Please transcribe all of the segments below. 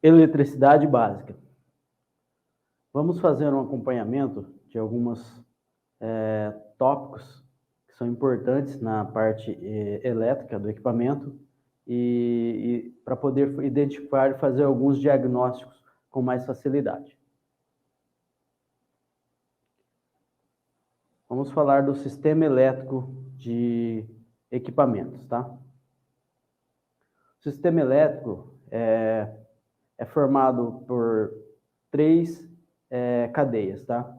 Eletricidade básica. Vamos fazer um acompanhamento de alguns tópicos que são importantes na parte elétrica do equipamento e para poder identificar e fazer alguns diagnósticos com mais facilidade. Vamos falar do sistema elétrico de equipamentos, tá? O sistema elétrico é formado por três cadeias, tá?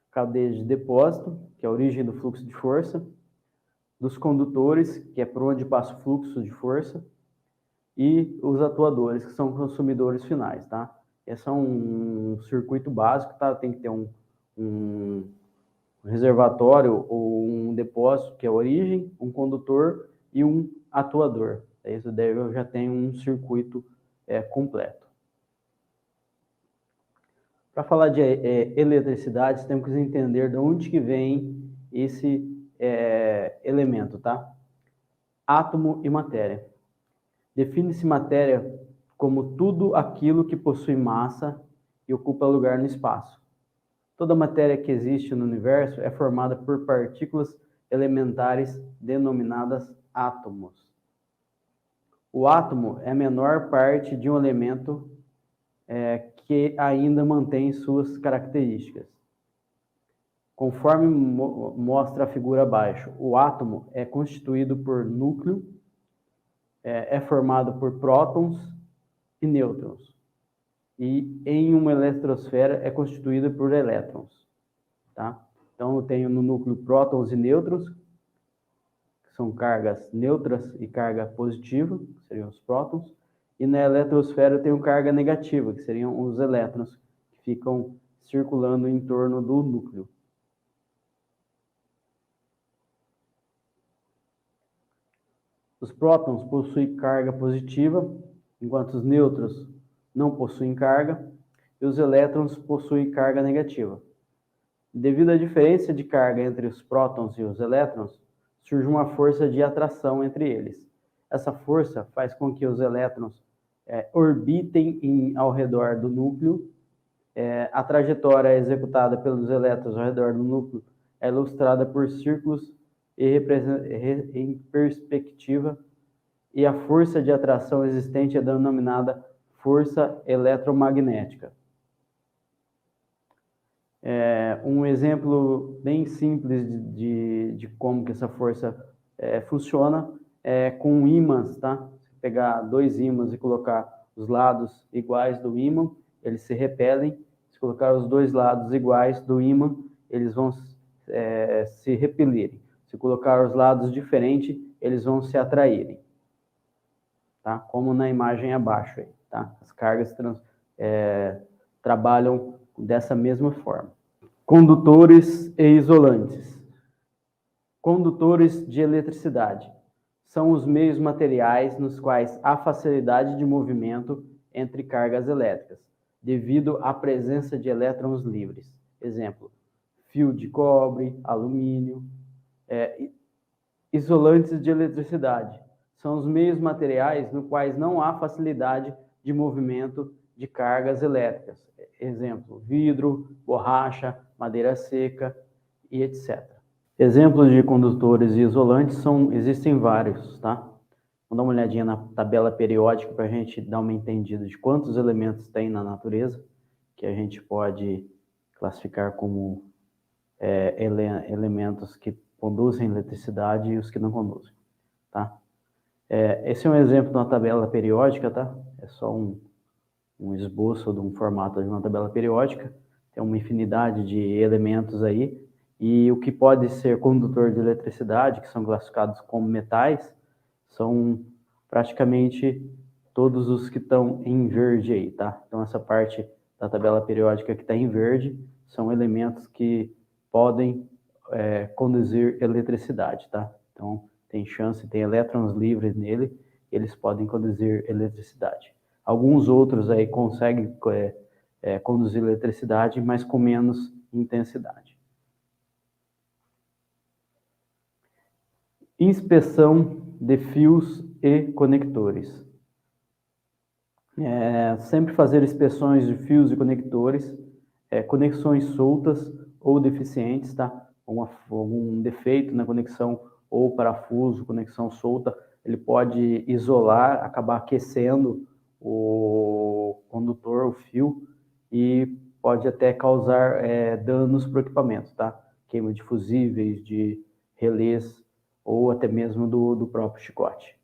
Cadeia de depósito, que é a origem do fluxo de força, dos condutores, que é por onde passa o fluxo de força, e os atuadores, que são consumidores finais, tá? Esse é um circuito básico, tá? Tem que ter um reservatório ou um depósito, que é a origem, um condutor e um atuador. Isso daí eu já tenho um circuito completo. Para falar de eletricidade, temos que entender de onde que vem esse elemento, tá? Átomo e matéria. Define-se matéria como tudo aquilo que possui massa e ocupa lugar no espaço. Toda matéria que existe no universo é formada por partículas elementares denominadas átomos. O átomo é a menor parte de um elemento que ainda mantém suas características. Conforme mostra a figura abaixo, o átomo é constituído por núcleo, é formado por prótons e nêutrons. E em uma eletrosfera é constituído por elétrons. Tá? Então, eu tenho no núcleo prótons e nêutrons, que são cargas neutras e carga positiva, que seriam os prótons. E na eletrosfera eu tenho carga negativa, que seriam os elétrons, que ficam circulando em torno do núcleo. Os prótons possuem carga positiva, enquanto os nêutrons não possuem carga, e os elétrons possuem carga negativa. Devido à diferença de carga entre os prótons e os elétrons, surge uma força de atração entre eles. Essa força faz com que os elétrons orbitem ao redor do núcleo. A trajetória executada pelos elétrons ao redor do núcleo é ilustrada por círculos em perspectiva, e a força de atração existente é denominada força eletromagnética. Um exemplo bem simples de como que essa força funciona é com ímãs, tá? Se pegar dois ímãs e colocar os lados iguais do ímã, eles se repelem. Se colocar os dois lados iguais do ímã, eles vão se repelirem. Se colocar os lados diferentes, eles vão se atraírem. Tá? Como na imagem abaixo aí, tá? As cargas trabalham dessa mesma forma. Condutores e isolantes. Condutores de eletricidade são os meios materiais nos quais há facilidade de movimento entre cargas elétricas, devido à presença de elétrons livres. Exemplo, fio de cobre, alumínio. Isolantes de eletricidade são os meios materiais nos quais não há facilidade de movimento de cargas elétricas. Exemplo, vidro, borracha, madeira seca e etc. Exemplos de condutores e isolantes existem vários, tá? Vamos dar uma olhadinha na tabela periódica para a gente dar uma entendida de quantos elementos tem na natureza, que a gente pode classificar como elementos que conduzem eletricidade e os que não conduzem, tá? Esse é um exemplo de uma tabela periódica, tá? É só um esboço de um formato de uma tabela periódica. Tem uma infinidade de elementos aí, e o que pode ser condutor de eletricidade, que são classificados como metais, são praticamente todos os que estão em verde aí, tá? Então, essa parte da tabela periódica que está em verde são elementos que podem conduzir eletricidade, tá? Então, tem elétrons livres nele, eles podem conduzir eletricidade. Alguns outros aí conseguem conduzir eletricidade, mas com menos intensidade. Inspeção de fios e conectores. Sempre fazer inspeções de fios e conectores, conexões soltas ou deficientes, tá? Algum defeito na conexão ou parafuso, conexão solta, ele pode isolar, acabar aquecendo o condutor, o fio, e pode até causar danos para o equipamento, tá? Queima de fusíveis, de relés ou até mesmo do próprio chicote.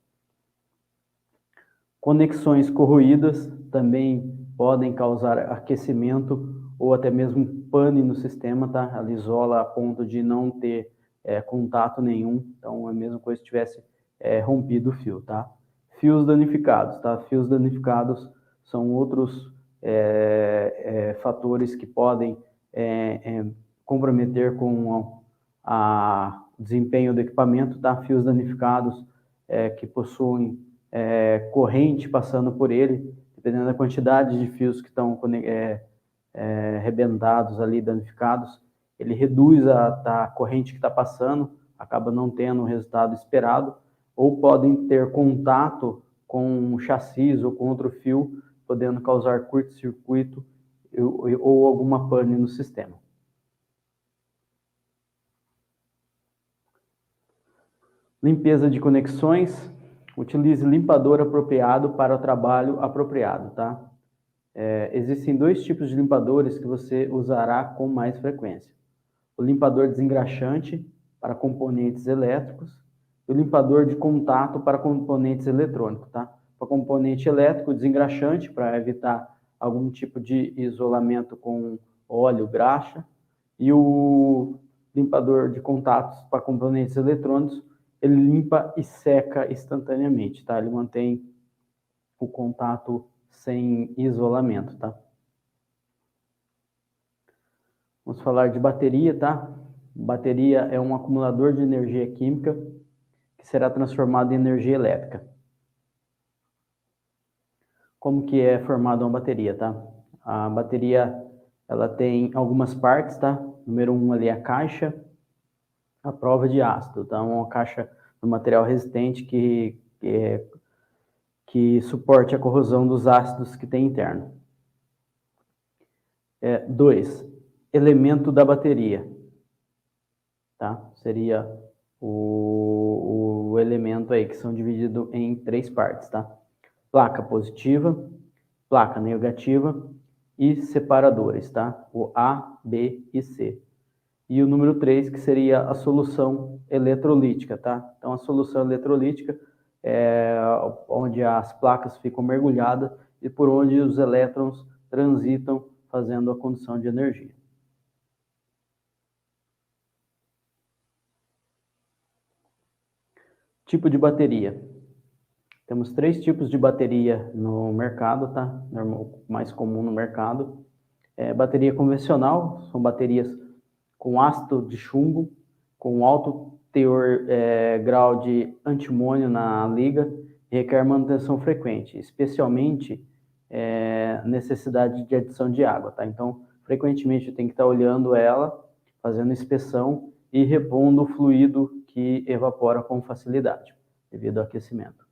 Conexões corroídas também podem causar aquecimento ou até mesmo pane no sistema, tá? Ela isola a ponto de não ter contato nenhum, então é a mesma coisa se tivesse rompido o fio, tá? Fios danificados, tá? Fios danificados são outros fatores que podem comprometer com o desempenho do equipamento, tá? Fios danificados que possuem corrente passando por ele, dependendo da quantidade de fios que estão arrebentados ali, danificados, ele reduz a corrente que está passando, acaba não tendo o resultado esperado, ou podem ter contato com o chassi ou com outro fio, podendo causar curto-circuito ou alguma pane no sistema. Limpeza de conexões. Utilize limpador apropriado para o trabalho apropriado, tá? Existem dois tipos de limpadores que você usará com mais frequência. O limpador desengraxante para componentes elétricos e o limpador de contato para componentes eletrônicos, tá? Para componente elétrico, desengraxante para evitar algum tipo de isolamento com óleo, graxa, e o limpador de contatos para componentes eletrônicos, ele limpa e seca instantaneamente, tá? Ele mantém o contato sem isolamento, tá? Vamos falar de bateria, tá? Bateria é um acumulador de energia química que será transformado em energia elétrica. Como que é formada uma bateria, tá? A bateria, ela tem algumas partes, tá? Número 1 ali é a caixa, a prova de ácido, tá? Uma caixa de material resistente que suporte a corrosão dos ácidos que tem interno. 2, elemento da bateria, tá? Seria o elemento aí que são divididos em 3 partes, tá? Placa positiva, placa negativa e separadores, tá? O A, B e C. E o número 3, que seria a solução eletrolítica, tá? Então, a solução eletrolítica é onde as placas ficam mergulhadas e por onde os elétrons transitam, fazendo a condução de energia. Tipo de bateria. Temos 3 tipos de bateria no mercado, tá? Mais comum no mercado. Bateria convencional, são baterias com ácido de chumbo, com alto teor, grau de antimônio na liga, e requer manutenção frequente, especialmente necessidade de adição de água, tá? Então, frequentemente eu tenho que estar olhando ela, fazendo inspeção e repondo o fluido que evapora com facilidade, devido ao aquecimento.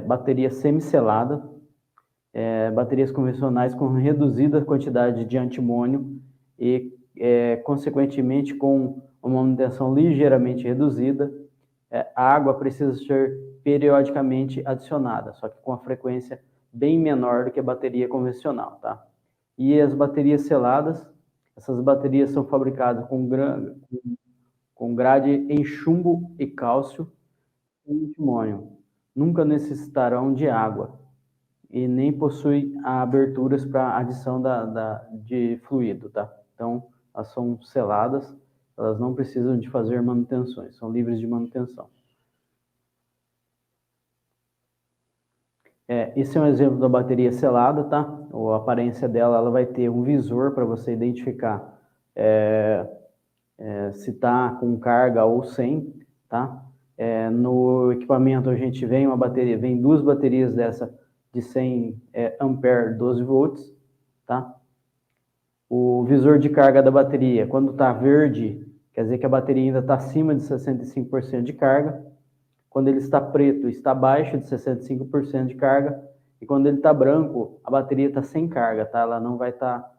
Bateria semiselada, baterias convencionais com reduzida quantidade de antimônio e, consequentemente, com uma manutenção ligeiramente reduzida, a água precisa ser periodicamente adicionada, só que com a frequência bem menor do que a bateria convencional, tá? E as baterias seladas, essas baterias são fabricadas com grade em chumbo e cálcio e antimônio. Nunca necessitarão de água e nem possuem aberturas para adição de fluido, tá? Então, elas são seladas, elas não precisam de fazer manutenções, são livres de manutenção. Esse é um exemplo da bateria selada, tá? A aparência dela, ela vai ter um visor para você identificar se está com carga ou sem, tá? No equipamento a gente vem 2 baterias dessa de 100 ampere, 12 volts, tá? O visor de carga da bateria, quando está verde, quer dizer que a bateria ainda está acima de 65% de carga. Quando ele está preto, está abaixo de 65% de carga. e quando ele está branco, a bateria está sem carga, tá? Ela não vai estar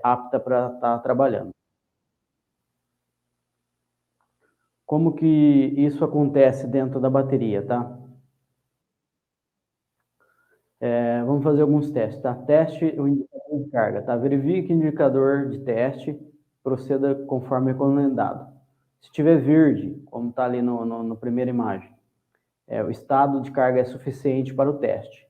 apta para estar trabalhando. Como que isso acontece dentro da bateria, tá? Vamos fazer alguns testes, tá? Teste o indicador de carga, tá? Verifique o indicador de teste, proceda conforme recomendado. Se estiver verde, como está ali no primeira imagem, o estado de carga é suficiente para o teste.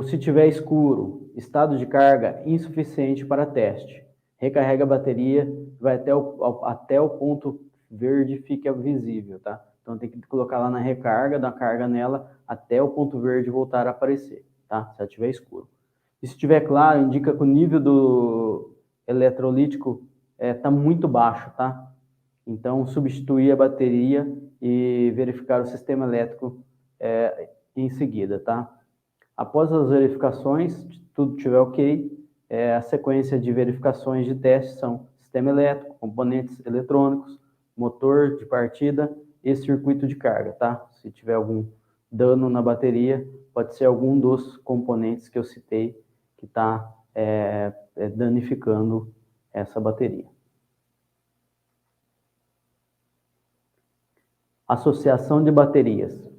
Se tiver escuro, estado de carga insuficiente para teste. Recarrega a bateria, vai até o ponto verde fica visível, tá? Então tem que colocar lá na recarga, dar carga nela até o ponto verde voltar a aparecer, tá? Se ela estiver escuro. E se estiver claro, indica que o nível do eletrolítico está muito baixo, tá? Então substituir a bateria e verificar o sistema elétrico em seguida, tá? Após as verificações, se tudo estiver ok, a sequência de verificações de teste são sistema elétrico, componentes eletrônicos, motor de partida e circuito de carga, tá? Se tiver algum dano na bateria, pode ser algum dos componentes que eu citei que está danificando essa bateria. Associação de baterias.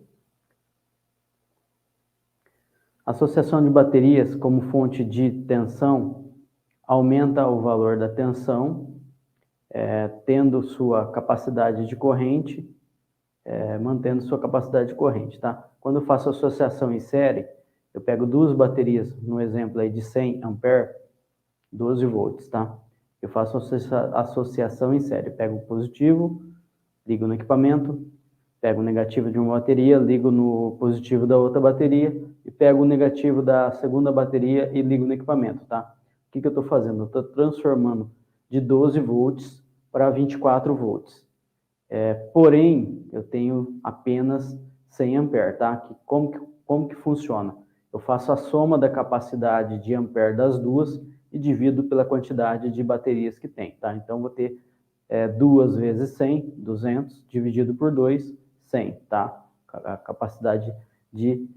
Associação de baterias como fonte de tensão aumenta o valor da tensão, tendo sua capacidade de corrente, mantendo sua capacidade de corrente, tá? Quando eu faço associação em série, eu pego duas baterias, no exemplo aí de 100 ampere, 12 volts, tá? Eu faço associação em série, eu pego o positivo, ligo no equipamento, pego o negativo de uma bateria, ligo no positivo da outra bateria e pego o negativo da segunda bateria e ligo no equipamento, tá? O que eu estou fazendo? Eu estou transformando de 12 volts para 24 volts. Porém, eu tenho apenas 100 ampere, tá? Como que funciona? Eu faço a soma da capacidade de ampere das duas e divido pela quantidade de baterias que tem, tá? Então, vou ter 2 vezes 100, 200, dividido por 2, 100, tá? A capacidade de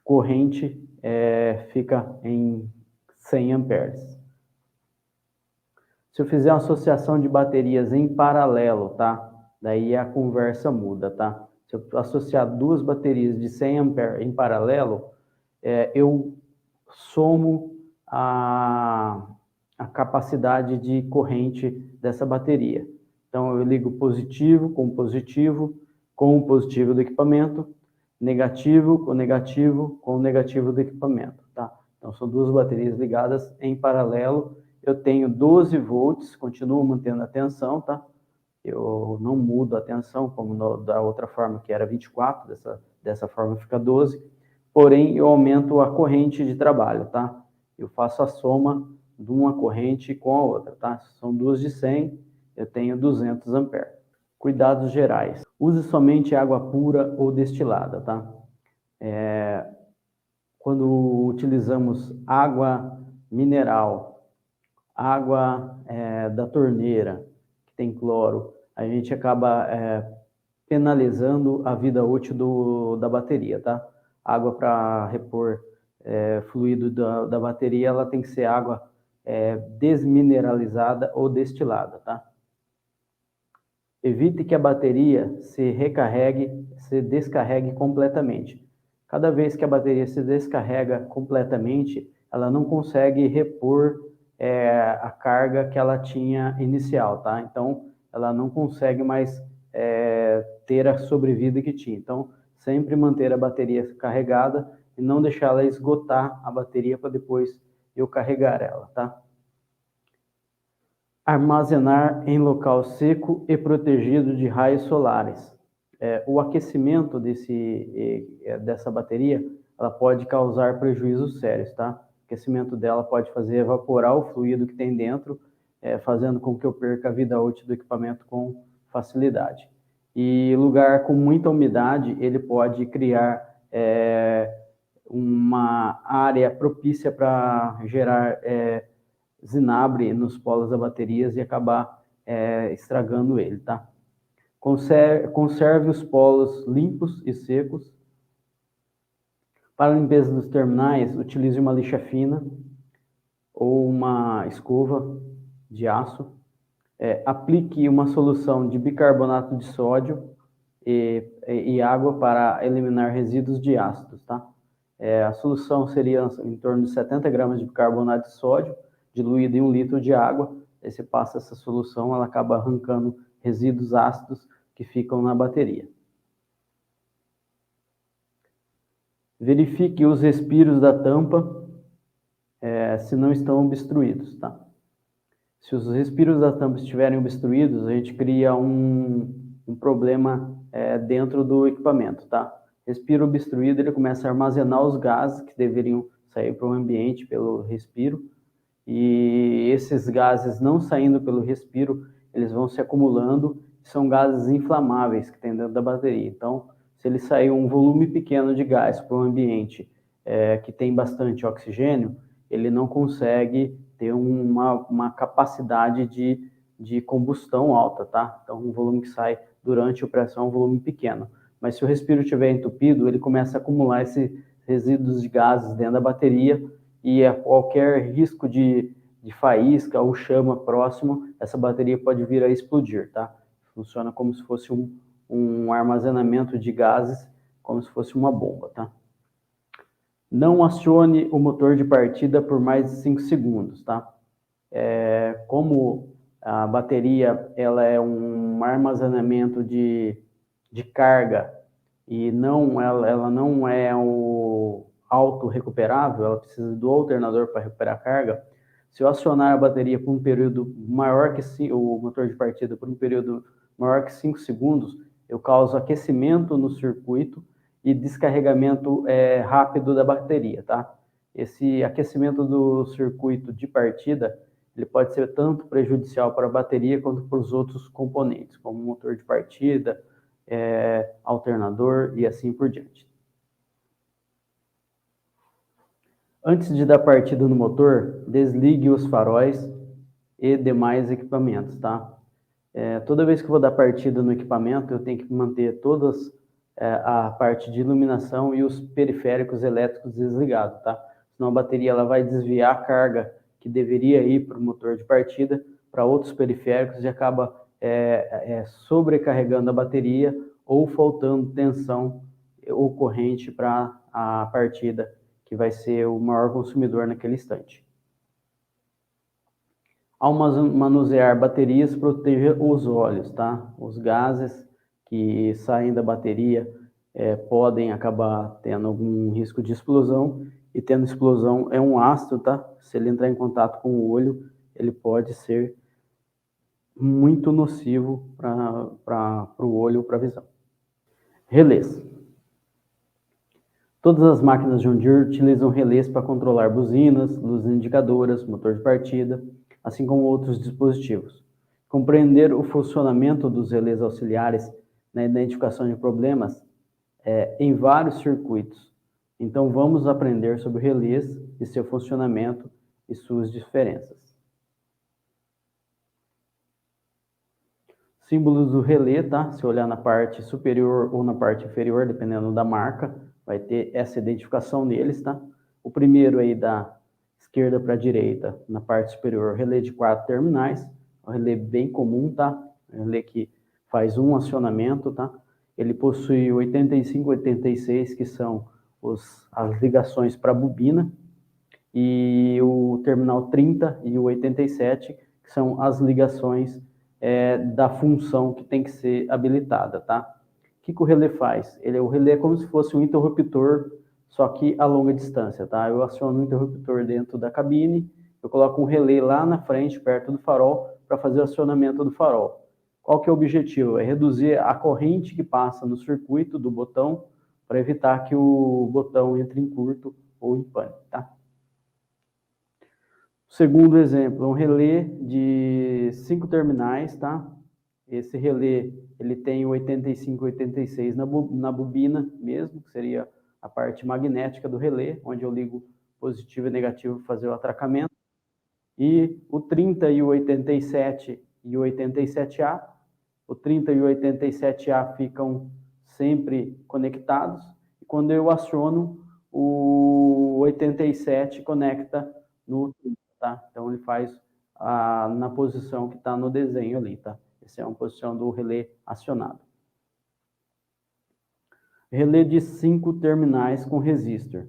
corrente fica em 100 amperes. Se eu fizer uma associação de baterias em paralelo, tá? Daí a conversa muda, tá? Se eu associar duas baterias de 100 amperes em paralelo, eu somo a capacidade de corrente dessa bateria. Então, eu ligo positivo com o positivo do equipamento, negativo com o negativo do equipamento, tá? Então, são duas baterias ligadas em paralelo. Eu tenho 12 volts, continuo mantendo a tensão, tá? Eu não mudo a tensão, como da outra forma, que era 24, dessa forma fica 12. Porém, eu aumento a corrente de trabalho, tá? Eu faço a soma de uma corrente com a outra, tá? São duas de 100, eu tenho 200 amperes. Cuidados gerais. Use somente água pura ou destilada, tá? Quando utilizamos água mineral, água da torneira, que tem cloro, a gente acaba penalizando a vida útil da bateria, tá? Água para repor fluido da bateria, ela tem que ser água desmineralizada ou destilada, tá? Evite que a bateria se descarregue completamente. Cada vez que a bateria se descarrega completamente, ela não consegue repor a carga que ela tinha inicial, tá? Então, ela não consegue mais ter a sobrevida que tinha. Então, sempre manter a bateria carregada e não deixar ela esgotar a bateria para depois eu carregar ela, tá? Armazenar em local seco e protegido de raios solares. O aquecimento dessa bateria, ela pode causar prejuízos sérios, tá? O aquecimento dela pode fazer evaporar o fluido que tem dentro, fazendo com que eu perca a vida útil do equipamento com facilidade. E lugar com muita umidade, ele pode criar uma área propícia para gerar zinabre nos polos da bateria e acabar estragando ele, tá? Conserve os polos limpos e secos. Para a limpeza dos terminais, utilize uma lixa fina ou uma escova de aço. Aplique uma solução de bicarbonato de sódio e água para eliminar resíduos de ácidos, tá? A solução seria em torno de 70 gramas de bicarbonato de sódio, diluído em 1 litro de água. Aí você passa essa solução, ela acaba arrancando resíduos ácidos que ficam na bateria. Verifique os respiros da tampa, se não estão obstruídos, tá? Se os respiros da tampa estiverem obstruídos, a gente cria um problema dentro do equipamento, tá? Respiro obstruído, ele começa a armazenar os gases que deveriam sair para o ambiente pelo respiro, e esses gases não saindo pelo respiro, eles vão se acumulando, são gases inflamáveis que tem dentro da bateria. Então, se ele sair um volume pequeno de gás para o ambiente que tem bastante oxigênio, ele não consegue ter uma capacidade de combustão alta, tá? Então, o volume que sai durante a operação é um volume pequeno. Mas se o respiro estiver entupido, ele começa a acumular esses resíduos de gases dentro da bateria, e a qualquer risco de faísca ou chama próximo, essa bateria pode vir a explodir, tá? Funciona como se fosse um armazenamento de gases, como se fosse uma bomba, tá? Não acione o motor de partida por mais de 5 segundos, tá? Como a bateria ela é um armazenamento de carga e ela não é o auto-recuperável, ela precisa do alternador para recuperar a carga. Se eu acionar a bateria por um período maior que o motor de partida por um período maior que 5 segundos, eu causo aquecimento no circuito e descarregamento rápido da bateria, tá? Esse aquecimento do circuito de partida, ele pode ser tanto prejudicial para a bateria quanto para os outros componentes, como o motor de partida, alternador e assim por diante. Antes de dar partida no motor, desligue os faróis e demais equipamentos, tá? Toda vez que eu vou dar partida no equipamento, eu tenho que manter todas a parte de iluminação e os periféricos elétricos desligados, tá? Senão a bateria ela vai desviar a carga que deveria ir para o motor de partida para outros periféricos e acaba sobrecarregando a bateria ou faltando tensão ou corrente para a partida, que vai ser o maior consumidor naquele instante. Ao manusear baterias, proteja os olhos, tá? Os gases que saem da bateria podem acabar tendo algum risco de explosão, e tendo explosão é um ácido, tá? Se ele entrar em contato com o olho, ele pode ser muito nocivo para o olho ou para a visão. Relés. Todas as máquinas John Deere utilizam relés para controlar buzinas, luzes indicadoras, motor de partida, assim como outros dispositivos. Compreender o funcionamento dos relés auxiliares na identificação de problemas em vários circuitos. Então, vamos aprender sobre relés e seu funcionamento e suas diferenças. Símbolos do relé, tá? Se olhar na parte superior ou na parte inferior, dependendo da marca, vai ter essa identificação neles, tá? O primeiro aí da esquerda para a direita, na parte superior, relé de 4 terminais, um relé bem comum, tá? Um relé que faz um acionamento, tá? Ele possui 85 e 86, que são as ligações para a bobina, e o terminal 30 e o 87, que são as ligações da função que tem que ser habilitada, tá? O que o relé faz? O relé é como se fosse um interruptor, só que a longa distância, tá? Eu aciono um interruptor dentro da cabine, eu coloco um relé lá na frente, perto do farol, para fazer o acionamento do farol. Qual que é o objetivo? É reduzir a corrente que passa no circuito do botão, para evitar que o botão entre em curto ou em pane, tá? Segundo exemplo, um relé de 5 terminais, tá? Esse relé, ele tem 85 e 86 na bobina mesmo, que seria a parte magnética do relé, onde eu ligo positivo e negativo para fazer o atracamento. E o 30 e o 87 e o 87A, o 30 e o 87A ficam sempre conectados. E quando eu aciono, o 87 conecta no 30, tá? Então ele faz na posição que está no desenho ali, tá? Essa é uma posição do relé acionado. Relé de 5 terminais com resistor.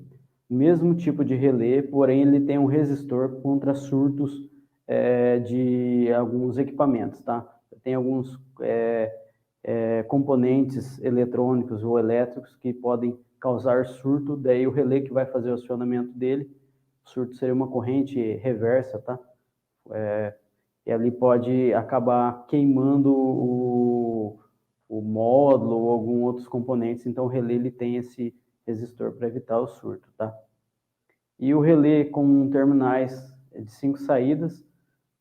Mesmo tipo de relé, porém ele tem um resistor contra surtos de alguns equipamentos, tá? Tem alguns componentes eletrônicos ou elétricos que podem causar surto, daí o relé que vai fazer o acionamento dele, o surto seria uma corrente reversa, tá? E ali pode acabar queimando o módulo ou alguns outros componentes, então o relé ele tem esse resistor para evitar o surto, tá? E o relé com terminais de 5 saídas,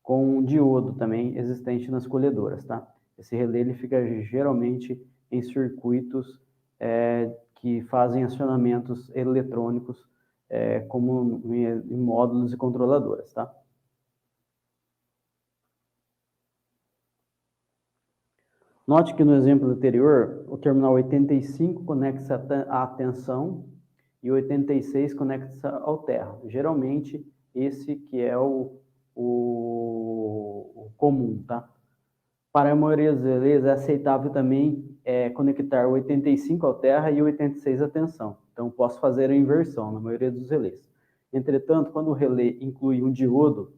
com um diodo também existente nas colhedoras, tá? Esse relé ele fica geralmente em circuitos que fazem acionamentos eletrônicos, como em módulos e controladoras, tá? Note que no exemplo anterior, o terminal 85 conecta à tensão e o 86 conecta ao terra. Geralmente, esse que é o comum, tá? Para a maioria dos relés, é aceitável também conectar o 85 ao terra e o 86 à tensão. Então, posso fazer a inversão na maioria dos relés. Entretanto, quando o relé inclui um diodo,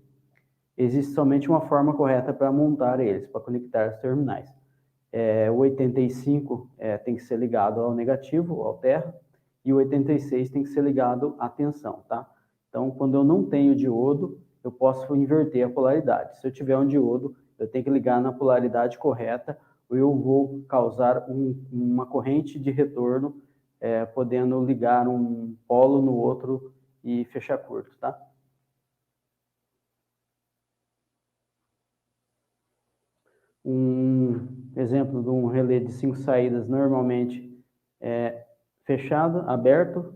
existe somente uma forma correta para montar eles, para conectar os terminais. O 85 tem que ser ligado ao negativo, ao terra, e o 86 tem que ser ligado à tensão, tá? Então, quando eu não tenho diodo, eu posso inverter a polaridade. Se eu tiver um diodo, eu tenho que ligar na polaridade correta, ou eu vou causar uma corrente de retorno, podendo ligar um polo no outro e fechar curto, tá? Um exemplo de um relé de 5 saídas, normalmente fechado, aberto,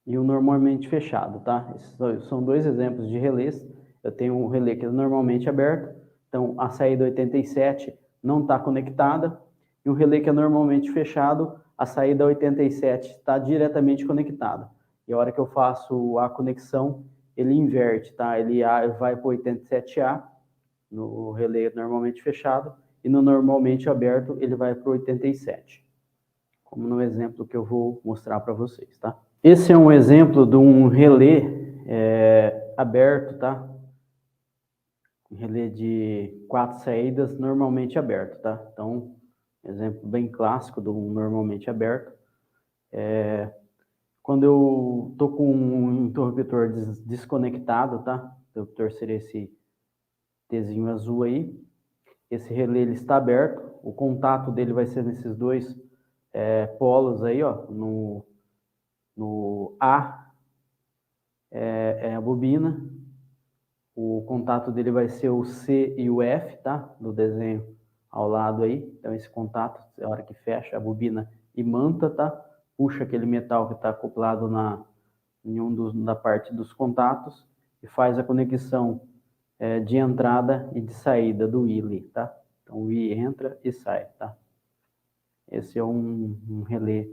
e um normalmente fechado, tá? Esses são dois exemplos de relés. Eu tenho um relé que é normalmente aberto, então a saída 87 não está conectada, e um relé que é normalmente fechado, a saída 87 está diretamente conectada. E a hora que eu faço a conexão, ele inverte, tá? Ele vai para o 87A, no relé normalmente fechado, e no normalmente aberto ele vai para o 87, como no exemplo que eu vou mostrar para vocês, tá? Esse é um exemplo de um relé aberto, tá? Um relé de 4 saídas normalmente aberto, tá? Então, exemplo bem clássico de um normalmente aberto. Quando eu tô com um interruptor desconectado, tá? O interruptor seria esse Tzinho azul aí. Esse relé ele está aberto, o contato dele vai ser nesses dois polos aí, ó, no A é a bobina, o contato dele vai ser o C e o F, tá? Do desenho ao lado aí, então esse contato, a hora que fecha a bobina imanta, tá? Puxa aquele metal que está acoplado na parte dos contatos e faz a conexão de entrada e de saída do I ali, tá? Então o I entra e sai, tá? Esse é um relé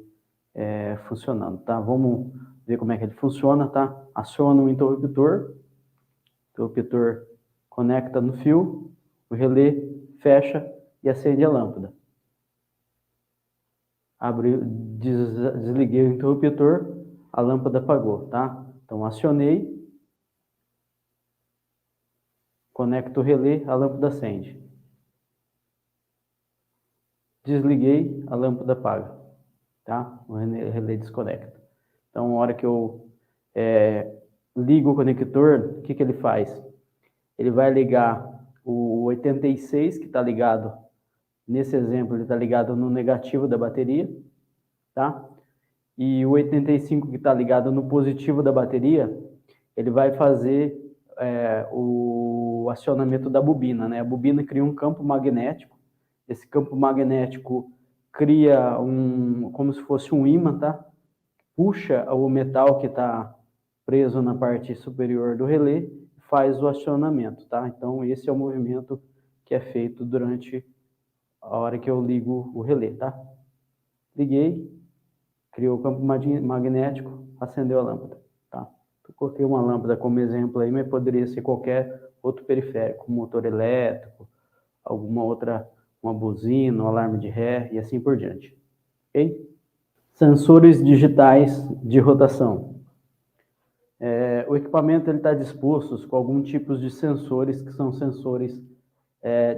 funcionando, tá? Vamos ver como é que ele funciona, tá? Aciona o interruptor conecta no fio, o relé fecha e acende a lâmpada. Desliguei o interruptor, a lâmpada apagou, tá? Então acionei, conecto o relé, a lâmpada acende. Desliguei, a lâmpada apaga, tá? O relé desconecta. Então, na hora que eu ligo o conector, o que ele faz? Ele vai ligar o 86, que está ligado, nesse exemplo, ele está ligado no negativo da bateria, tá? E o 85, que está ligado no positivo da bateria, ele vai fazer o acionamento da bobina, né? A bobina cria um campo magnético, esse campo magnético cria como se fosse um ímã, tá? Puxa o metal que está preso na parte superior do relé, faz o acionamento, tá? Então, esse é o movimento que é feito durante a hora que eu ligo o relé, tá? Liguei, criou o campo magnético, acendeu a lâmpada, tá? Eu coloquei uma lâmpada como exemplo aí, mas poderia ser qualquer outro periférico, um motor elétrico, alguma outra, uma buzina, um alarme de ré e assim por diante. Ok? Sensores digitais de rotação. O equipamento está disposto com alguns tipos de sensores que são sensores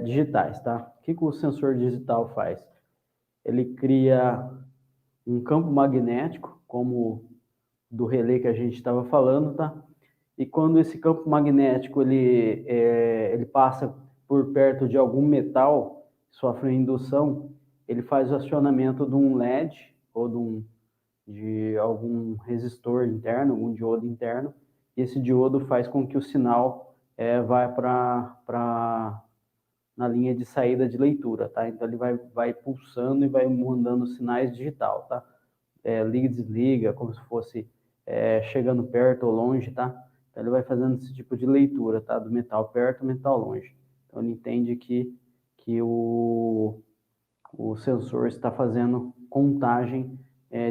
digitais, tá? O que o sensor digital faz? Ele cria um campo magnético, como do relé que a gente estava falando, tá? E quando esse campo magnético ele passa por perto de algum metal, sofre uma indução, ele faz o acionamento de um LED ou de algum resistor interno, algum diodo interno, e esse diodo faz com que o sinal vá na linha de saída de leitura, tá? Então ele vai pulsando e vai mandando sinais digital, tá? Liga e desliga, como se fosse chegando perto ou longe, tá? Então ele vai fazendo esse tipo de leitura, tá? Do metal perto, metal longe. Então ele entende que o sensor está fazendo contagem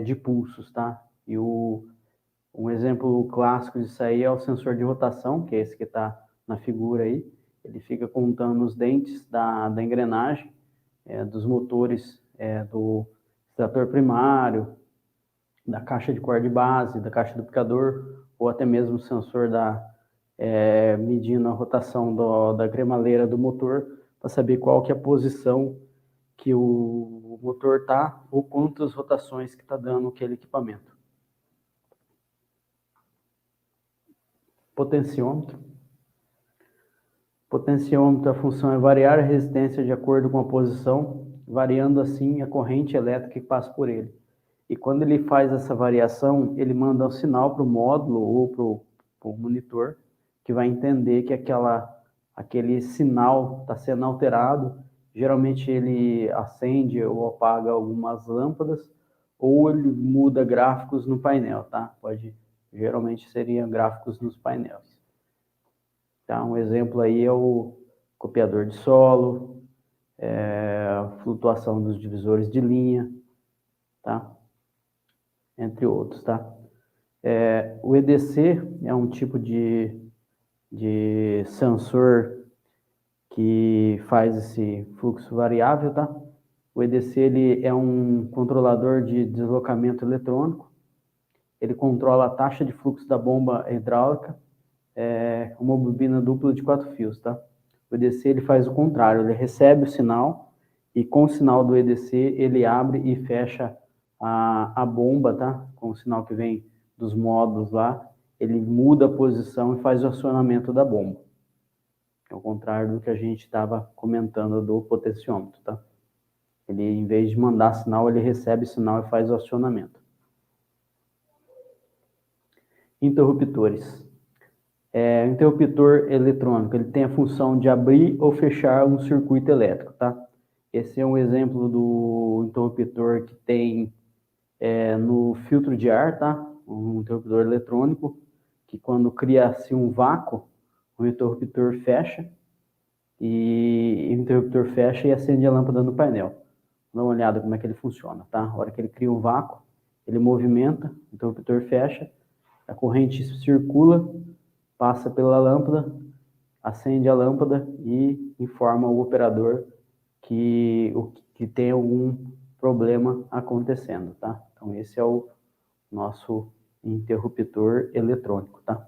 de pulsos, tá? E um exemplo clássico disso aí é o sensor de rotação, que é esse que está na figura aí. Ele fica contando os dentes da engrenagem, dos motores do extrator primário, da caixa de corda de base, da caixa do picador, ou até mesmo o sensor medindo a rotação da cremaleira do motor, para saber qual que é a posição que o motor está, ou quantas rotações que está dando aquele equipamento. Potenciômetro. Potenciômetro, a função é variar a resistência de acordo com a posição, variando assim a corrente elétrica que passa por ele. E quando ele faz essa variação, ele manda um sinal para o módulo ou para o monitor, que vai entender que aquele sinal está sendo alterado. Geralmente ele acende ou apaga algumas lâmpadas, ou ele muda gráficos no painel, tá? Geralmente seriam gráficos nos painéis. Tá? Um exemplo aí é o copiador de solo, flutuação dos divisores de linha, tá? Entre outros, tá? O EDC é um tipo de sensor que faz esse fluxo variável, tá? O EDC ele é um controlador de deslocamento eletrônico. Ele controla a taxa de fluxo da bomba hidráulica, uma bobina dupla de 4 fios, tá? O EDC ele faz o contrário, ele recebe o sinal e com o sinal do EDC ele abre e fecha a bomba, tá? Com o sinal que vem dos módulos lá, ele muda a posição e faz o acionamento da bomba. Ao contrário do que a gente estava comentando do potenciômetro, tá? Ele, em vez de mandar sinal, ele recebe sinal e faz o acionamento. Interruptores. Interruptor eletrônico, ele tem a função de abrir ou fechar um circuito elétrico, tá? Esse é um exemplo do interruptor que tem no filtro de ar, tá? Um interruptor eletrônico, que quando cria-se um vácuo, o interruptor fecha, e o interruptor fecha e acende a lâmpada no painel. Dá uma olhada como é que ele funciona, tá? A hora que ele cria um vácuo, ele movimenta, o interruptor fecha, a corrente circula, passa pela lâmpada, acende a lâmpada e informa o operador que tem algum problema acontecendo, tá? Então esse é o nosso interruptor eletrônico, tá?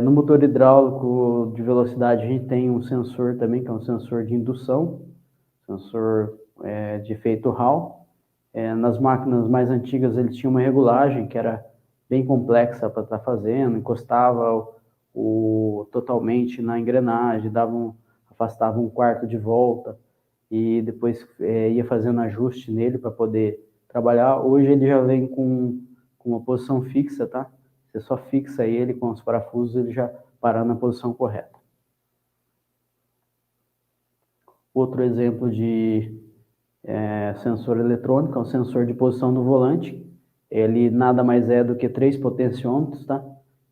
No motor hidráulico de velocidade a gente tem um sensor também, que é um sensor de indução, sensor de efeito Hall. Nas máquinas mais antigas ele tinha uma regulagem que era bem complexa para estar fazendo, encostava totalmente na engrenagem, afastava um quarto de volta e depois ia fazendo ajuste nele para poder trabalhar. Hoje ele já vem com uma posição fixa, tá? Você só fixa ele com os parafusos, ele já parar na posição correta. Outro exemplo de sensor eletrônico é um sensor de posição do volante. Ele nada mais é do que 3 potenciômetros, tá?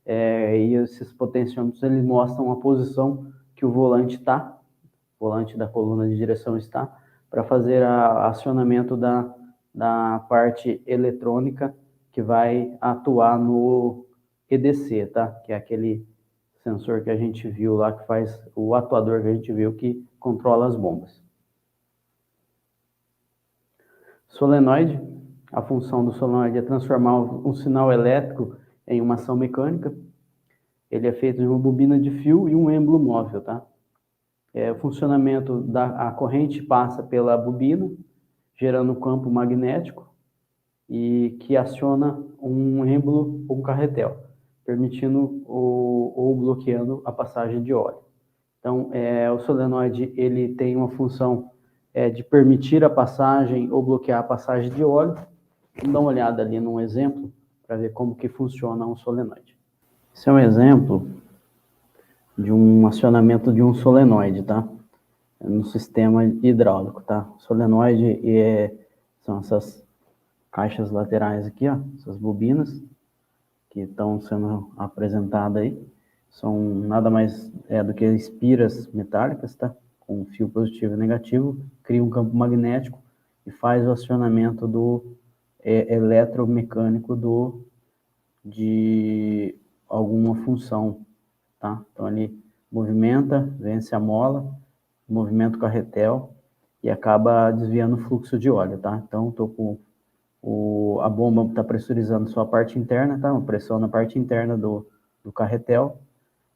E esses potenciômetros eles mostram a posição que o volante está, o volante da coluna de direção está, para fazer acionamento da parte eletrônica que vai atuar no EDC, tá? Que é aquele sensor que a gente viu lá, que faz o atuador que a gente viu que controla as bombas. Solenoide, a função do solenoide é transformar um sinal elétrico em uma ação mecânica. Ele é feito de uma bobina de fio e um êmbolo móvel, tá? O funcionamento da corrente passa pela bobina, gerando um campo magnético e que aciona um êmbolo ou um carretel, permitindo ou bloqueando a passagem de óleo. Então, o solenoide ele tem uma função de permitir a passagem ou bloquear a passagem de óleo. Vamos dar uma olhada ali num exemplo para ver como que funciona um solenoide. Esse é um exemplo de um acionamento de um solenoide, tá? No sistema hidráulico, tá? O solenoide são essas caixas laterais aqui, ó, essas bobinas que estão sendo apresentadas aí. São nada mais do que espiras metálicas, tá? Com fio positivo e negativo, cria um campo magnético e faz o acionamento do eletromecânico de alguma função, tá? Então ele movimenta, vence a mola, movimenta o carretel e acaba desviando o fluxo de óleo, tá? Então estou com a bomba está pressurizando só a parte interna, tá? Uma pressão na parte interna do carretel.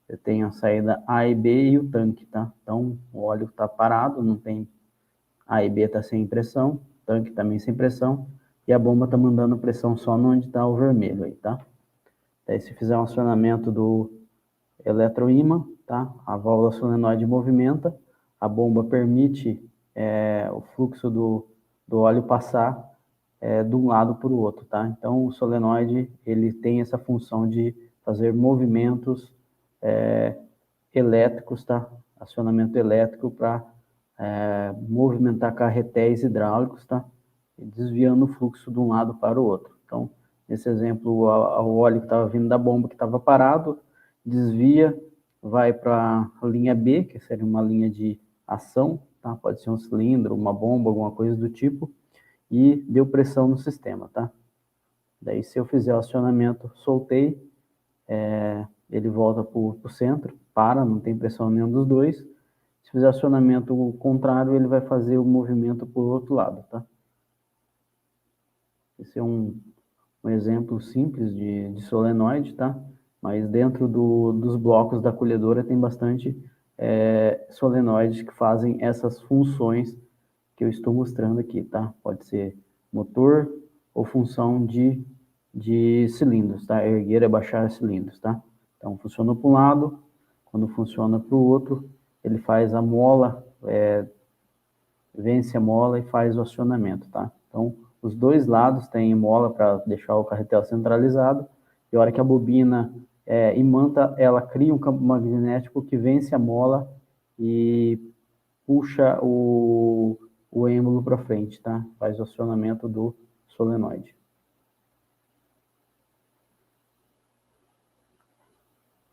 Eu tenho a saída A e B e o tanque, tá? Então o óleo está parado, não tem A e B está sem pressão, o tanque também sem pressão e a bomba está mandando pressão só onde está o vermelho aí, tá? Daí se fizer um acionamento do eletroímã, tá? A válvula solenoide movimenta, a bomba permite o fluxo do óleo passar de um lado para o outro, tá? Então, o solenoide, ele tem essa função de fazer movimentos elétricos, tá? Acionamento elétrico para movimentar carretéis hidráulicos, tá? Desviando o fluxo de um lado para o outro. Então, nesse exemplo, o óleo que estava vindo da bomba que estava parado, desvia, vai para a linha B, que seria uma linha de ação, tá? Pode ser um cilindro, uma bomba, alguma coisa do tipo, e deu pressão no sistema, tá? Daí, se eu fizer o acionamento, soltei, ele volta para o centro, para, não tem pressão nenhum dos dois. Se fizer acionamento contrário, ele vai fazer o movimento para o outro lado, tá? Esse é um exemplo simples de solenoide, tá? Mas dentro dos blocos da colhedora tem bastante solenoides que fazem essas funções que eu estou mostrando aqui, tá? Pode ser motor ou função de cilindros, tá? Erguer e baixar cilindros, tá? Então, funciona para um lado, quando funciona para o outro, ele faz a mola, vence a mola e faz o acionamento, tá? Então, os dois lados têm mola para deixar o carretel centralizado, e a hora que a bobina imanta, ela cria um campo magnético que vence a mola e puxa o êmbolo para frente, tá? Faz o acionamento do solenoide.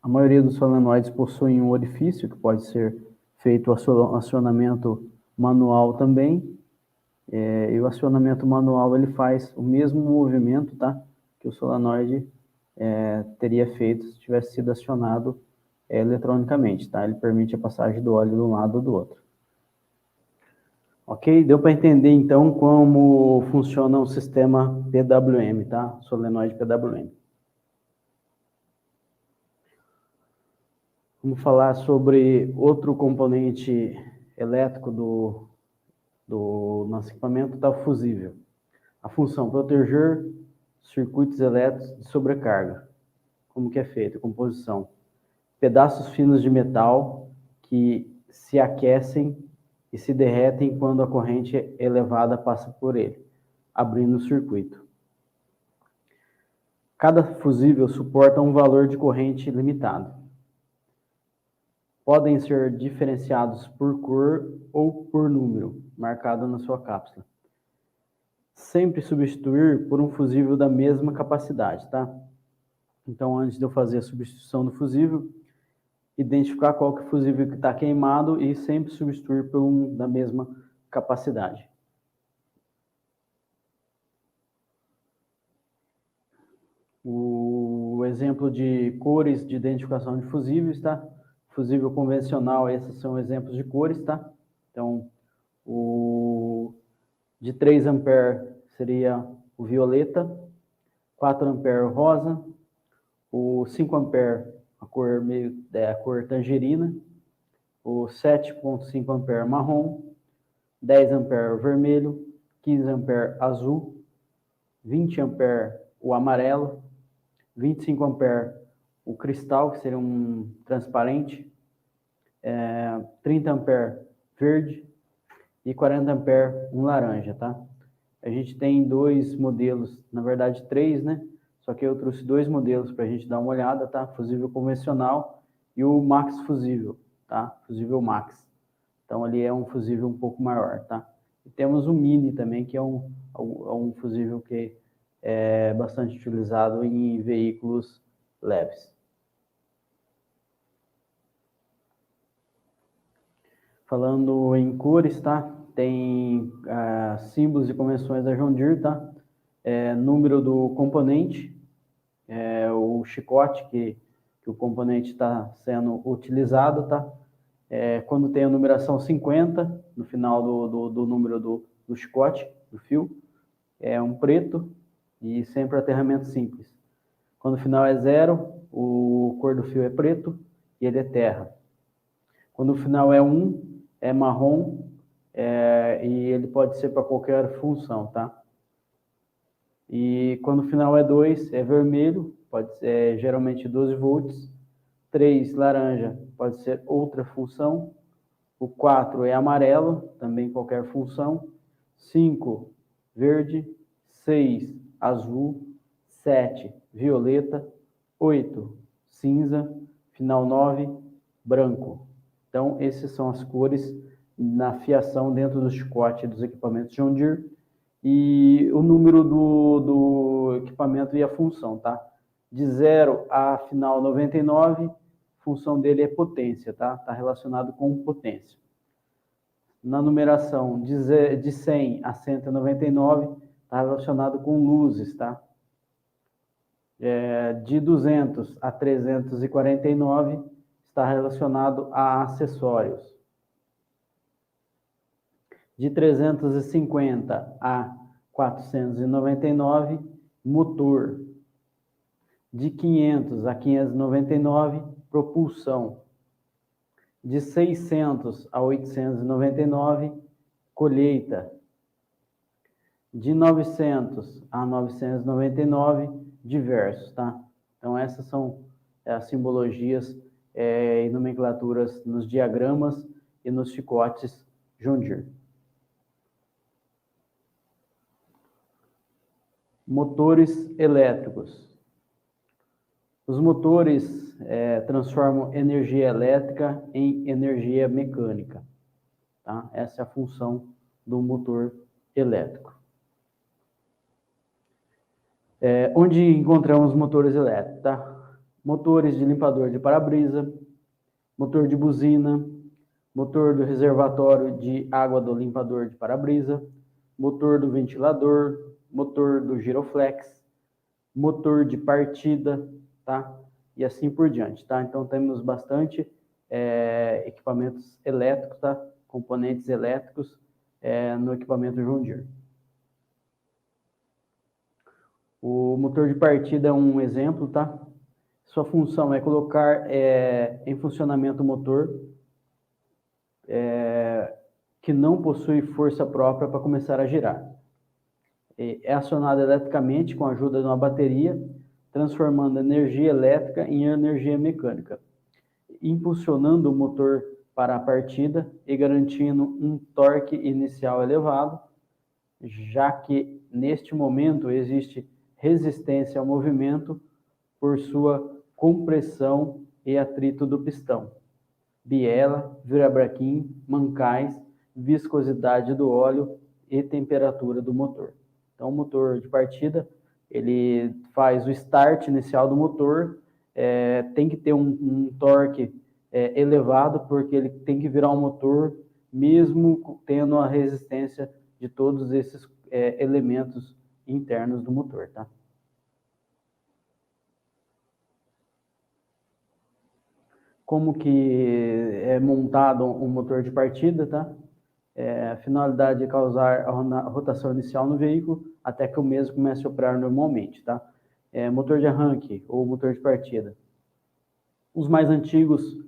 A maioria dos solenoides possuem um orifício que pode ser feito o acionamento manual também. E o acionamento manual ele faz o mesmo movimento, tá? Que o solenoide teria feito se tivesse sido acionado eletronicamente, tá? Ele permite a passagem do óleo de um lado ou do outro. Ok? Deu para entender, então, como funciona o sistema PWM, tá? Solenoide PWM. Vamos falar sobre outro componente elétrico do nosso equipamento, tá? O fusível. A função, proteger circuitos elétricos de sobrecarga. Como que é feito? Composição. Pedaços finos de metal que se aquecem e se derretem quando a corrente elevada passa por ele, abrindo o circuito. Cada fusível suporta um valor de corrente limitado. Podem ser diferenciados por cor ou por número, marcado na sua cápsula. Sempre substituir por um fusível da mesma capacidade, tá? Então, antes de eu fazer a substituição do fusível, identificar qual que é o fusível que está queimado e sempre substituir por um da mesma capacidade. O exemplo de cores de identificação de fusíveis, tá? Fusível convencional, esses são exemplos de cores, tá? Então, o de 3 amperes seria o violeta, 4 amperes rosa, o 5 amperes a cor tangerina, o 7,5 amperes marrom, 10 amperes vermelho, 15 amperes azul, 20 amperes o amarelo, 25 amperes o cristal, que seria um transparente, 30 amperes verde e 40 amperes um laranja, tá? A gente tem 2 modelos, na verdade 3, né? Só que eu trouxe 2 modelos para a gente dar uma olhada, tá? Fusível convencional e o Max Fusível, tá? Fusível Max. Então, ali é um fusível um pouco maior, tá? E temos o Mini também, que é um fusível que é bastante utilizado em veículos leves. Falando em cores, tá? Tem símbolos e convenções da John Deere, tá? Número do componente, o chicote que o componente está sendo utilizado, tá? Quando tem a numeração 50, no final do número do chicote, do fio, é um preto e sempre aterramento simples. Quando o final é 0, o cor do fio é preto e ele é terra. Quando o final é 1, é marrom e ele pode ser para qualquer função, tá? E quando o final é 2, é vermelho, pode ser geralmente 12 volts. 3, laranja, pode ser outra função. O 4 é amarelo, também qualquer função. 5, verde. 6, azul. 7, violeta. 8, cinza. Final 9, branco. Então, essas são as cores na fiação dentro do chicote dos equipamentos John Deere. E o número do equipamento e a função, tá? De 0 a final 99, função dele é potência, tá? Tá relacionado com potência. Na numeração de 100 a 199, tá relacionado com luzes, tá? De 200 a 349, está relacionado a acessórios. De 350 a 499, motor. De 500 a 599, propulsão. De 600 a 899, colheita. De 900 a 999, diversos, tá? Então, essas são as simbologias e nomenclaturas nos diagramas e nos chicotes John Deere. Motores elétricos. Os motores transformam energia elétrica em energia mecânica. Tá? Essa é a função do motor elétrico. Onde encontramos motores elétricos? Tá? Motores de limpador de para-brisa, motor de buzina, motor do reservatório de água do limpador de para-brisa, motor do ventilador, motor do giroflex, motor de partida, tá? E assim por diante, tá? Então, temos bastante equipamentos elétricos, tá? Componentes elétricos no equipamento John Deere. O motor de partida é um exemplo, tá? Sua função é colocar em funcionamento o motor que não possui força própria para começar a girar. É acionado eletricamente com a ajuda de uma bateria, transformando energia elétrica em energia mecânica, impulsionando o motor para a partida e garantindo um torque inicial elevado, já que neste momento existe resistência ao movimento por sua compressão e atrito do pistão, biela, virabrequim, mancais, viscosidade do óleo e temperatura do motor. Então, o motor de partida, ele faz o start inicial do motor, tem que ter um torque elevado, porque ele tem que virar um motor, mesmo tendo a resistência de todos esses elementos internos do motor, tá? como que é montado um motor de partida, tá? A finalidade é causar a rotação inicial no veículo até que o mesmo comece a operar normalmente, tá? Motor de arranque ou motor de partida. Os mais antigos,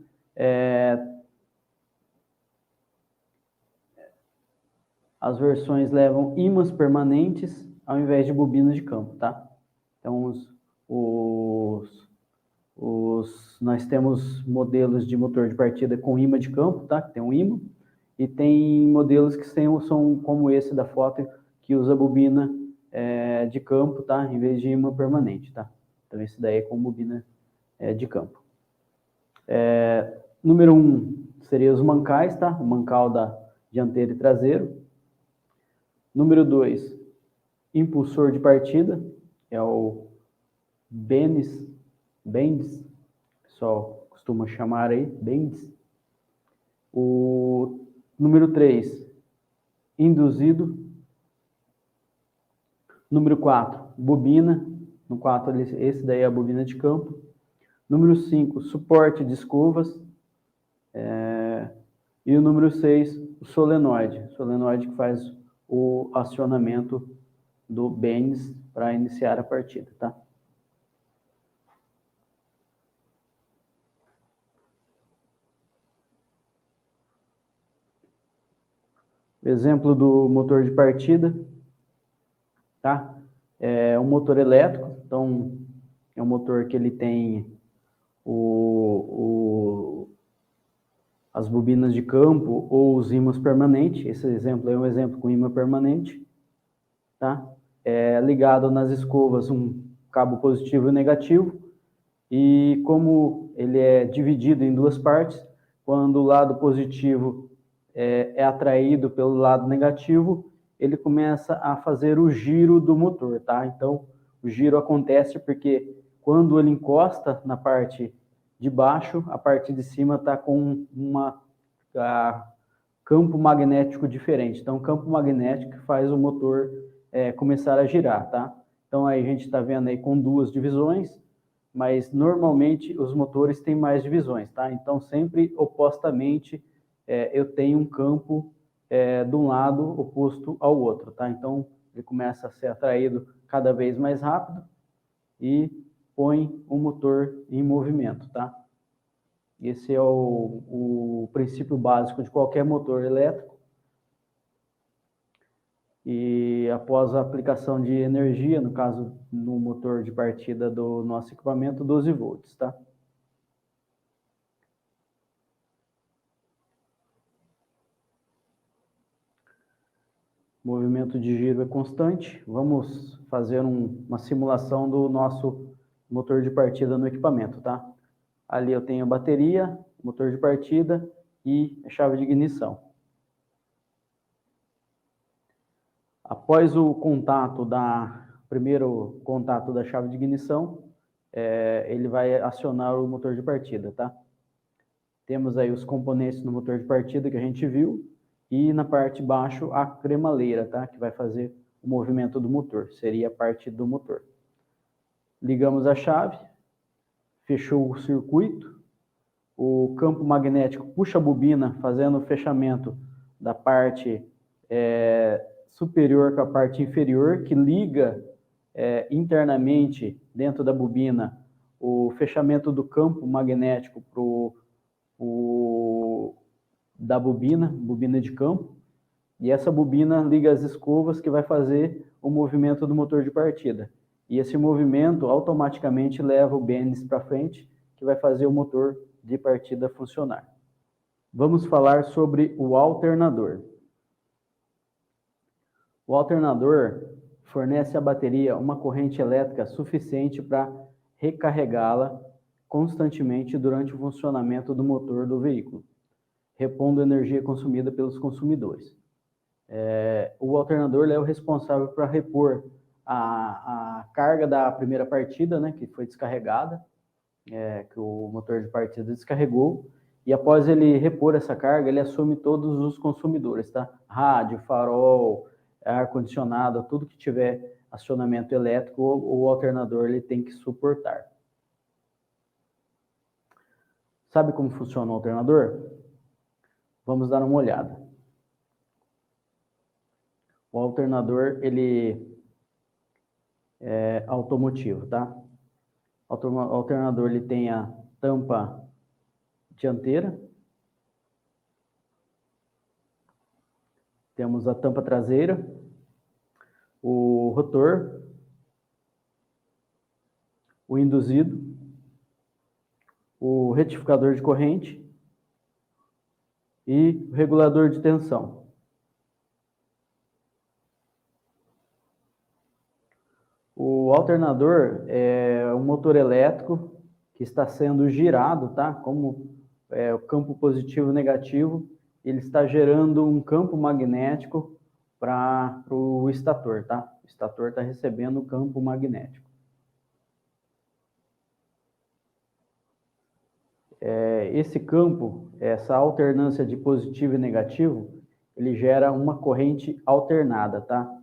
as versões levam ímãs permanentes ao invés de bobinas de campo, tá? Então, nós temos modelos de motor de partida com ímã de campo, tá? Que tem um ímã. E tem modelos que são como esse da foto, que usa bobina de campo, tá? Em vez de ímã permanente, tá? Então, esse daí é com bobina de campo. Número 1 seria os mancais, tá? O mancal da dianteiro e traseiro. Número 2, impulsor de partida, é o Benz, o pessoal costuma chamar aí, Benz. O número 3, induzido. Número 4, bobina. No 4, esse daí é a bobina de campo. Número 5, suporte de escovas. E o número 6, o solenoide. O solenoide que faz o acionamento do Benz para iniciar a partida, tá? Exemplo do motor de partida, tá? É um motor elétrico, então é um motor que ele tem as bobinas de campo ou os ímãs permanentes. Esse exemplo é um exemplo com ímã permanente, tá? Ligado nas escovas um cabo positivo e negativo, e como ele é dividido em duas partes, quando o lado positivo é atraído pelo lado negativo, ele começa a fazer o giro do motor, tá? Então, o giro acontece porque quando ele encosta na parte de baixo, a parte de cima está com campo magnético diferente. Então, o campo magnético faz o motor começar a girar, tá? Então, aí a gente está vendo aí com duas divisões, mas normalmente os motores têm mais divisões, tá? Então, sempre opostamente, eu tenho um campo de um lado oposto ao outro, tá? Então, ele começa a ser atraído cada vez mais rápido e põe o motor em movimento, tá? Esse é o princípio básico de qualquer motor elétrico. E após a aplicação de energia, no caso, no motor de partida do nosso equipamento, 12 volts, tá? O movimento de giro é constante. Vamos fazer uma simulação do nosso motor de partida no equipamento, tá? Ali eu tenho a bateria, motor de partida e a chave de ignição. Após o primeiro contato da chave de ignição, ele vai acionar o motor de partida, tá? Temos aí os componentes no motor de partida que a gente viu, e na parte de baixo a cremaleira, tá? Que vai fazer o movimento do motor, seria a parte do motor. Ligamos a chave, fechou o circuito, o campo magnético puxa a bobina, fazendo o fechamento da parte superior com a parte inferior, que liga internamente dentro da bobina o fechamento do campo magnético da bobina de campo, e essa bobina liga as escovas que vai fazer o movimento do motor de partida. E esse movimento automaticamente leva o Benz para frente, que vai fazer o motor de partida funcionar. Vamos falar sobre o alternador. O alternador fornece à bateria uma corrente elétrica suficiente para recarregá-la constantemente durante o funcionamento do motor do veículo, repondo a energia consumida pelos consumidores. O alternador é o responsável para repor a carga da primeira partida, né, que foi descarregada, que o motor de partida descarregou, e após ele repor essa carga, ele assume todos os consumidores, tá? Rádio, farol, ar-condicionado, tudo que tiver acionamento elétrico, o alternador ele tem que suportar. Sabe como funciona o alternador? Vamos dar uma olhada. O alternador, ele é automotivo, tá? O alternador, ele tem a tampa dianteira, temos a tampa traseira, o rotor, o induzido, o retificador de corrente e o regulador de tensão. O alternador é um motor elétrico que está sendo girado, tá? Como o campo positivo e negativo, ele está gerando um campo magnético para o estator, tá? O estator está recebendo o campo magnético. Esse campo, essa alternância de positivo e negativo, ele gera uma corrente alternada, tá?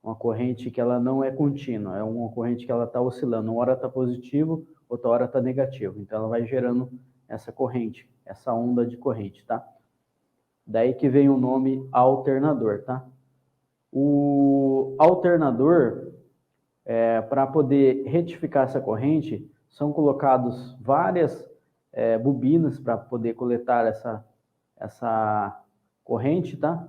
Uma corrente que ela não é contínua, é uma corrente que ela está oscilando, uma hora está positivo, outra hora está negativo. Então ela vai gerando essa corrente, essa onda de corrente, tá? Daí que vem o nome alternador, tá? O alternador, para poder retificar essa corrente, são colocados várias bobinas para poder coletar essa corrente, tá?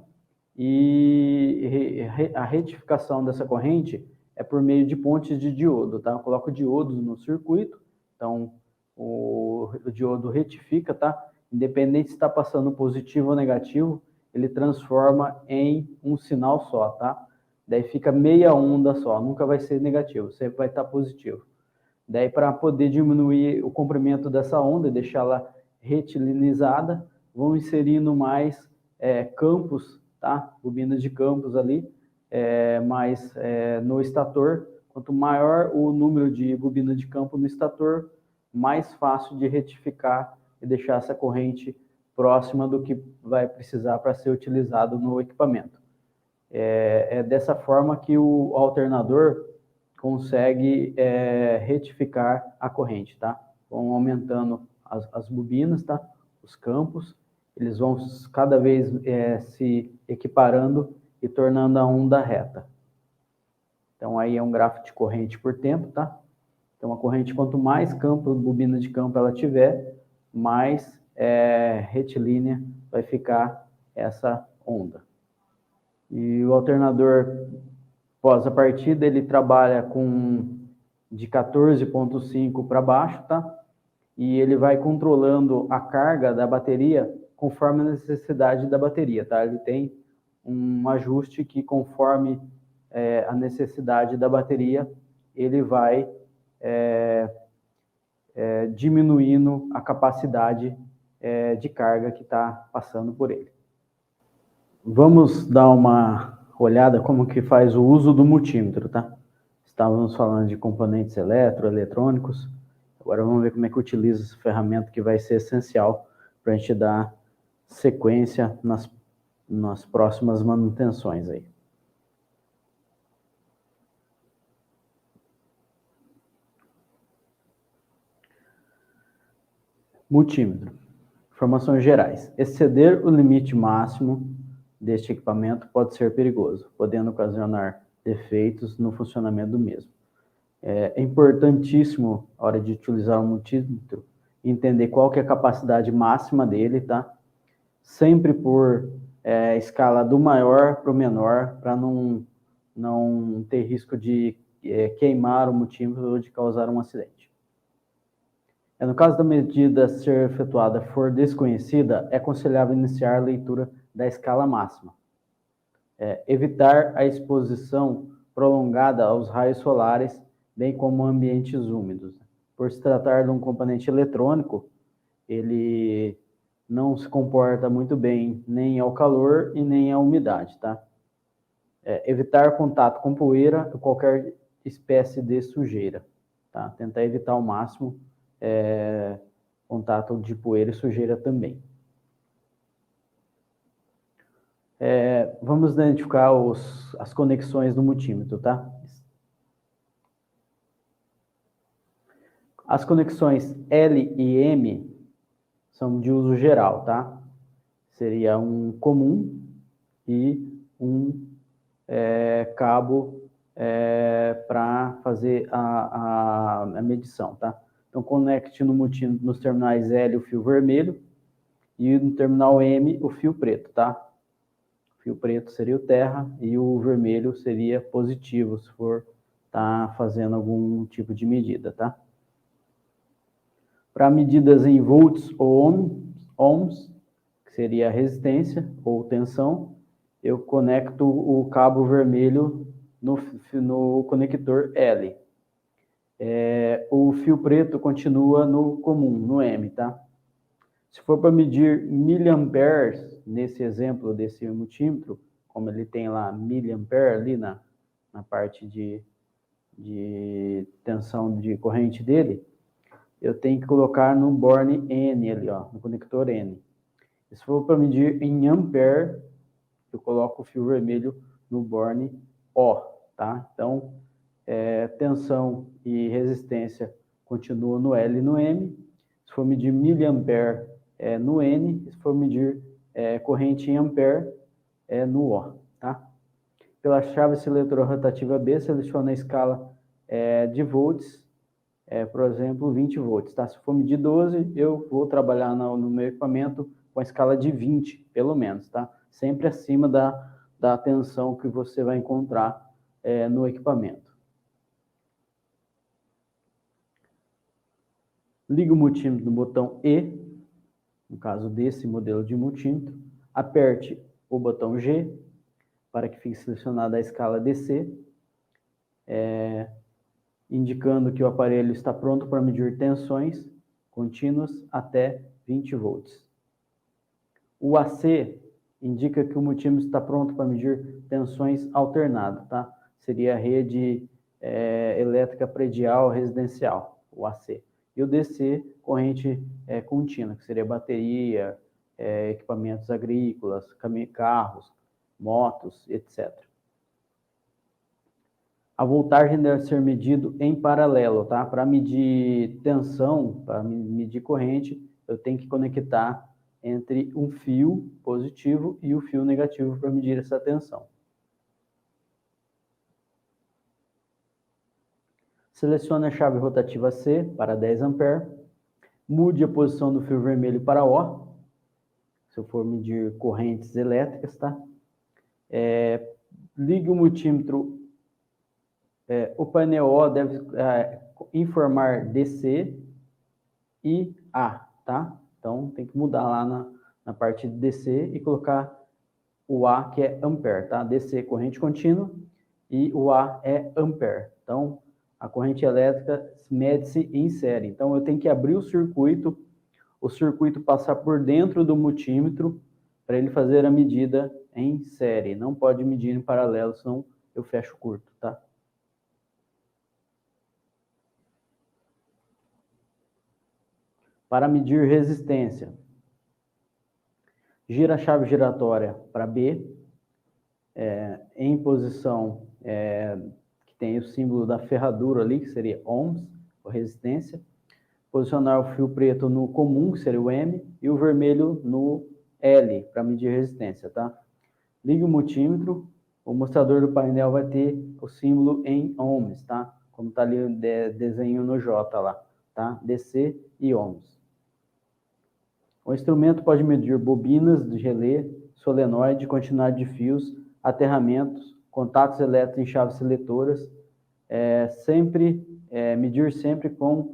E a retificação dessa corrente é por meio de pontes de diodo, tá? Eu coloco diodos no circuito, então o diodo retifica, tá? Independente se está passando positivo ou negativo, ele transforma em um sinal só, tá? Daí fica meia onda só, nunca vai ser negativo, sempre vai estar positivo. Daí, para poder diminuir o comprimento dessa onda e deixá-la retilinizada, vão inserindo mais campos, tá? Bobinas de campos ali, mas no estator, quanto maior o número de bobinas de campo no estator, mais fácil de retificar e deixar essa corrente próxima do que vai precisar para ser utilizado no equipamento. É dessa forma que o alternador consegue retificar a corrente, tá? Vão aumentando as bobinas, tá? Os campos, eles vão cada vez se equiparando e tornando a onda reta. Então aí é um gráfico de corrente por tempo, tá? Então a corrente, quanto mais campo, bobina de campo ela tiver, mais retilínea vai ficar essa onda. E o alternador, após a partida, ele trabalha com de 14,5 para baixo, tá? E ele vai controlando a carga da bateria conforme a necessidade da bateria, tá? Ele tem um ajuste que, conforme a necessidade da bateria, ele vai diminuindo a capacidade de carga que está passando por ele. Vamos dar uma olhada como que faz o uso do multímetro, tá? Estávamos falando de componentes eletrônicos. Agora vamos ver como é que utiliza essa ferramenta, que vai ser essencial para a gente dar sequência nas próximas manutenções aí. Multímetro. Informações gerais. Exceder o limite máximo deste equipamento pode ser perigoso, podendo ocasionar defeitos no funcionamento do mesmo. É importantíssimo, na hora de utilizar o multímetro, entender qual que é a capacidade máxima dele, tá? Sempre por escala do maior para o menor, para não ter risco de queimar o multímetro ou de causar um acidente. No caso da medida a ser efetuada for desconhecida, é aconselhável iniciar a leitura da escala máxima. Evitar a exposição prolongada aos raios solares, bem como ambientes úmidos. Por se tratar de um componente eletrônico, ele não se comporta muito bem nem ao calor e nem à umidade, tá? Evitar contato com poeira ou qualquer espécie de sujeira, tá? Tentar evitar ao máximo contato de poeira e sujeira também. Vamos identificar as conexões do multímetro, tá? As conexões L e M são de uso geral, tá? Seria um comum e um cabo para fazer a medição, tá? Então, conecte no multímetro nos terminais L o fio vermelho e no terminal M o fio preto, tá? O fio preto seria o terra e o vermelho seria positivo, se for fazendo algum tipo de medida, tá? Para medidas em volts ou ohms, que seria a resistência ou tensão, eu conecto o cabo vermelho no conector L. O fio preto continua no comum, no M, tá? Se for para medir miliamperes, nesse exemplo desse multímetro, como ele tem lá miliampere ali na parte de tensão de corrente dele, eu tenho que colocar no borne N ali, ó, no conector N. Se for para medir em ampere, eu coloco o fio vermelho no borne O, tá? Então, tensão e resistência continua no L e no M. Se for medir miliampere, no N. Se for medir corrente em ampere, no O, tá? Pela chave seletora rotativa B, seleciona a escala de volts, por exemplo, 20 volts, tá? Se for medir 12, eu vou trabalhar no meu equipamento com a escala de 20, pelo menos, tá? Sempre acima da tensão que você vai encontrar no equipamento. Liga o multímetro no botão E, no caso desse modelo de multímetro. Aperte o botão G, para que fique selecionada a escala DC, indicando que o aparelho está pronto para medir tensões contínuas até 20 volts. O AC indica que o multímetro está pronto para medir tensões alternadas, tá? Seria a rede elétrica predial residencial, o AC. E o DC, corrente contínua, que seria bateria, equipamentos agrícolas, carros, motos, etc. A voltagem deve ser medido em paralelo, tá? Para medir tensão, para medir corrente, eu tenho que conectar entre um fio positivo e o fio negativo para medir essa tensão. Selecione a chave rotativa C para 10 A. Mude a posição do fio vermelho para O, se eu for medir correntes elétricas, tá? Ligue o multímetro. O painel O deve informar DC e A, tá? Então, tem que mudar lá na parte de DC e colocar o A, que é ampere, tá? DC, corrente contínua, e o A é ampere. Então, a corrente elétrica mede-se em série. Então, eu tenho que abrir o circuito passar por dentro do multímetro para ele fazer a medida em série. Não pode medir em paralelo, senão eu fecho o curto, tá? Para medir resistência, gira a chave giratória para B, em posição que tem o símbolo da ferradura ali, que seria ohms, ou resistência. Posicionar o fio preto no comum, que seria o M, e o vermelho no L, para medir resistência, tá? Ligue o multímetro, o mostrador do painel vai ter o símbolo em ohms, tá? Como está ali o desenho no J lá, tá? DC e ohms. O instrumento pode medir bobinas de relé, solenoide, quantidade de fios, aterramentos, contatos elétricos em chaves seletoras, medir sempre com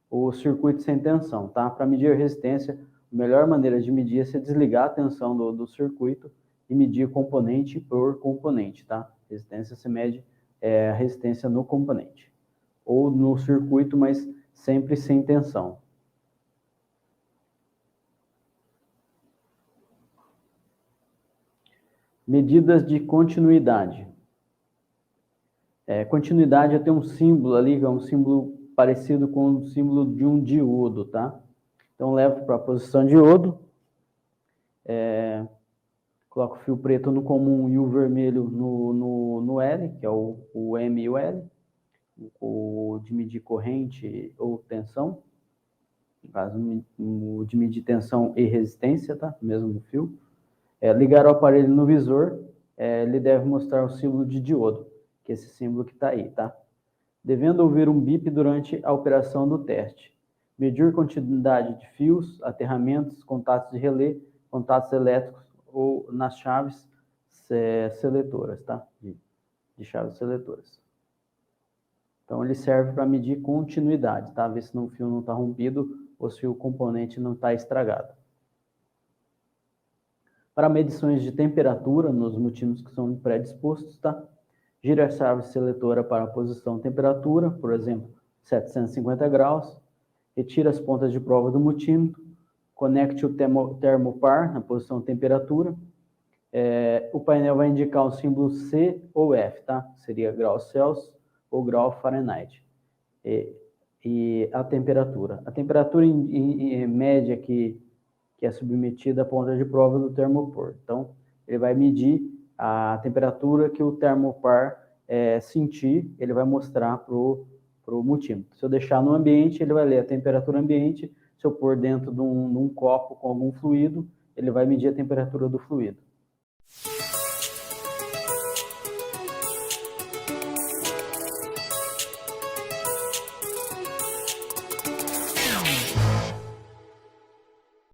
o circuito sem tensão, tá? Para medir a resistência, a melhor maneira de medir é você desligar a tensão do circuito e medir componente por componente, tá? Resistência se mede a resistência no componente ou no circuito, mas sempre sem tensão. Medidas de continuidade. Continuidade é ter um símbolo ali, que é um símbolo parecido com o símbolo de um diodo, tá? Então, levo para a posição de diodo, coloco o fio preto no comum e o vermelho no L, que é o M e o L. o de medir corrente ou tensão, no caso, o de medir tensão e resistência, tá? Mesmo fio. Ligar o aparelho no visor, ele deve mostrar o símbolo de diodo, que é esse símbolo que está aí, tá? Devendo ouvir um bip durante a operação do teste. Medir quantidade de fios, aterramentos, contatos de relé, contatos elétricos ou nas chaves seletoras, tá? De chaves seletoras. Então, ele serve para medir continuidade, tá? Ver se o fio não está rompido ou se o componente não está estragado. Para medições de temperatura nos multímetros que são predispostos, tá? Gira a chave seletora para a posição temperatura, por exemplo, 750 graus. Retira as pontas de prova do multímetro. Conecte o termopar na posição temperatura. O painel vai indicar o símbolo C ou F, tá? Seria grau Celsius ou grau Fahrenheit. E a temperatura. A temperatura em média que é submetida à ponta de prova do termopar. Então, ele vai medir a temperatura que o termopar sentir, ele vai mostrar para o multímetro. Se eu deixar no ambiente, ele vai ler a temperatura ambiente. Se eu pôr dentro de um copo com algum fluido, ele vai medir a temperatura do fluido.